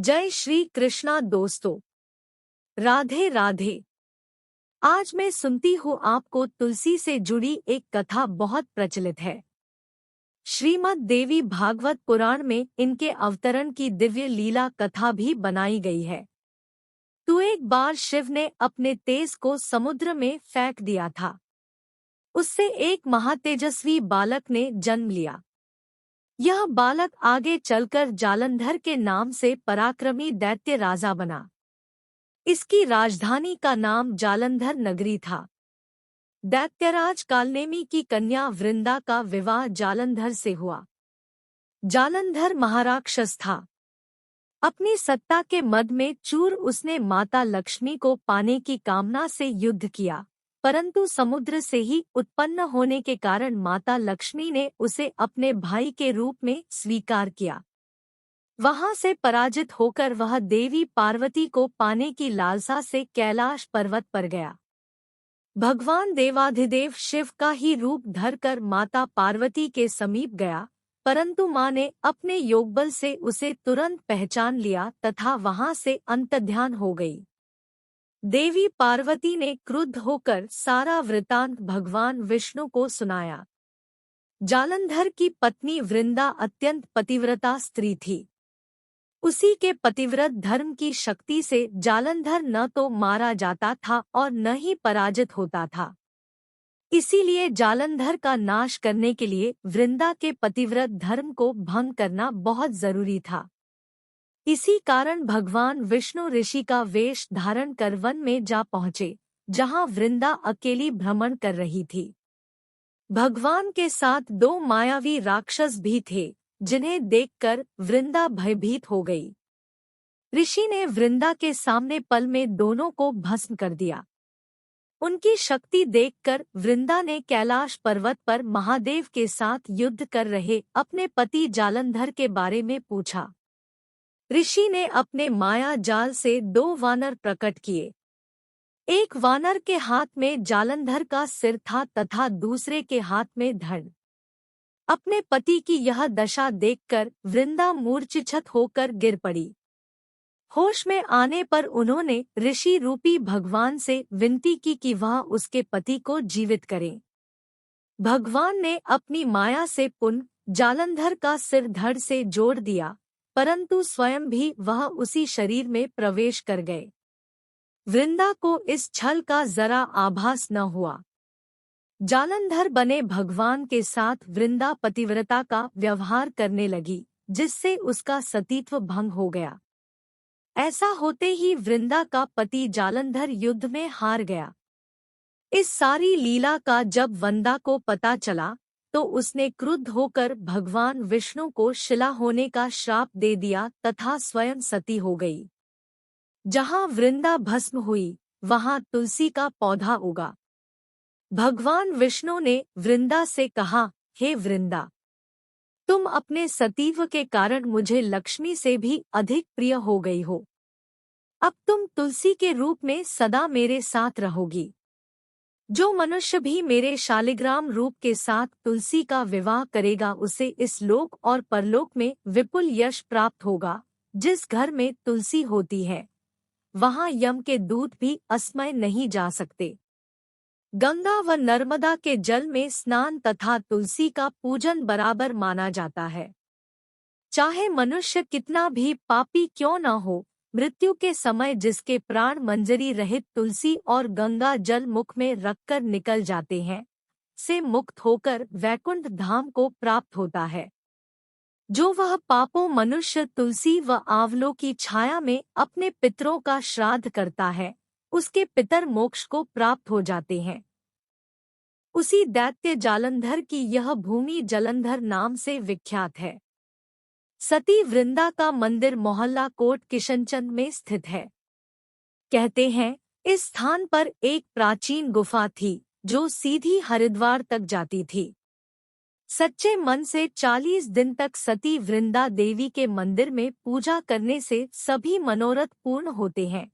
जय श्री कृष्णा दोस्तों। राधे राधे। आज मैं सुनती हूँ आपको तुलसी से जुड़ी एक कथा बहुत प्रचलित है। श्रीमद् देवी भागवत पुराण में इनके अवतरण की दिव्य लीला कथा भी बनाई गई है। तो एक बार शिव ने अपने तेज को समुद्र में फेंक दिया था। उससे एक महातेजस्वी बालक ने जन्म लिया। यह बालक आगे चलकर जालंधर के नाम से पराक्रमी दैत्य राजा बना। इसकी राजधानी का नाम जालंधर नगरी था। दैत्यराज कालनेमी की कन्या वृंदा का विवाह जालंधर से हुआ। जालंधर महाराक्षस था। अपनी सत्ता के मद में चूर उसने माता लक्ष्मी को पाने की कामना से युद्ध किया, परंतु समुद्र से ही उत्पन्न होने के कारण माता लक्ष्मी ने उसे अपने भाई के रूप में स्वीकार किया। वहां से पराजित होकर वह देवी पार्वती को पाने की लालसा से कैलाश पर्वत पर गया। भगवान देवाधिदेव शिव का ही रूप धरकर माता पार्वती के समीप गया, परंतु मां ने अपने योगबल से उसे तुरंत पहचान लिया तथा वहां से अंतर्ध्यान हो गई। देवी पार्वती ने क्रुद्ध होकर सारा वृतांत भगवान विष्णु को सुनाया। जालंधर की पत्नी वृंदा अत्यंत पतिव्रता स्त्री थी। उसी के पतिव्रत धर्म की शक्ति से जालंधर न तो मारा जाता था और न ही पराजित होता था। इसीलिए जालंधर का नाश करने के लिए वृंदा के पतिव्रत धर्म को भंग करना बहुत जरूरी था। इसी कारण भगवान विष्णु ऋषि का वेश धारण कर वन में जा पहुँचे, जहाँ वृंदा अकेली भ्रमण कर रही थी। भगवान के साथ दो मायावी राक्षस भी थे, जिन्हें देखकर वृंदा भयभीत हो गई। ऋषि ने वृंदा के सामने पल में दोनों को भस्म कर दिया। उनकी शक्ति देखकर वृंदा ने कैलाश पर्वत पर महादेव के साथ युद्ध कर रहे अपने पति जालंधर के बारे में पूछा। ऋषि ने अपने माया जाल से दो वानर प्रकट किए। एक वानर के हाथ में जालंधर का सिर था तथा दूसरे के हाथ में धड़। अपने पति की यह दशा देखकर वृंदा मूर्छित होकर गिर पड़ी। होश में आने पर उन्होंने ऋषि रूपी भगवान से विनती की कि वह उसके पति को जीवित करें। भगवान ने अपनी माया से पुनः जालंधर का सिर धड़ से जोड़ दिया, परंतु स्वयं भी वह उसी शरीर में प्रवेश कर गए। वृंदा को इस छल का जरा आभास न हुआ। जालंधर बने भगवान के साथ वृंदा पतिव्रता का व्यवहार करने लगी, जिससे उसका सतीत्व भंग हो गया। ऐसा होते ही वृंदा का पति जालंधर युद्ध में हार गया। इस सारी लीला का जब वंदा को पता चला, तो उसने क्रुद्ध होकर भगवान विष्णु को शिला होने का श्राप दे दिया तथा स्वयं सती हो गई। जहाँ वृंदा भस्म हुई, वहाँ तुलसी का पौधा उगा। भगवान विष्णु ने वृंदा से कहा, हे वृंदा, तुम अपने सतीत्व के कारण मुझे लक्ष्मी से भी अधिक प्रिय हो गई हो। अब तुम तुलसी के रूप में सदा मेरे साथ रहोगी। जो मनुष्य भी मेरे शालिग्राम रूप के साथ तुलसी का विवाह करेगा, उसे इस लोक और परलोक में विपुल यश प्राप्त होगा। जिस घर में तुलसी होती है, वहाँ यम के दूत भी अस्मय नहीं जा सकते। गंगा व नर्मदा के जल में स्नान तथा तुलसी का पूजन बराबर माना जाता है। चाहे मनुष्य कितना भी पापी क्यों न हो, मृत्यु के समय जिसके प्राण मंजरी रहित तुलसी और गंगा जल मुख में रखकर निकल जाते हैं, से मुक्त होकर वैकुंठ धाम को प्राप्त होता है। जो वह पापों मनुष्य तुलसी व आंवलों की छाया में अपने पितरों का श्राद्ध करता है, उसके पितर मोक्ष को प्राप्त हो जाते हैं। उसी दैत्य जालंधर की यह भूमि जलंधर नाम से विख्यात है। सती वृंदा का मंदिर मोहल्ला कोट किशनचंद में स्थित है। कहते हैं, इस स्थान पर एक प्राचीन गुफा थी, जो सीधी हरिद्वार तक जाती थी। सच्चे मन से 40 दिन तक सती वृंदा देवी के मंदिर में पूजा करने से सभी मनोरथ पूर्ण होते हैं।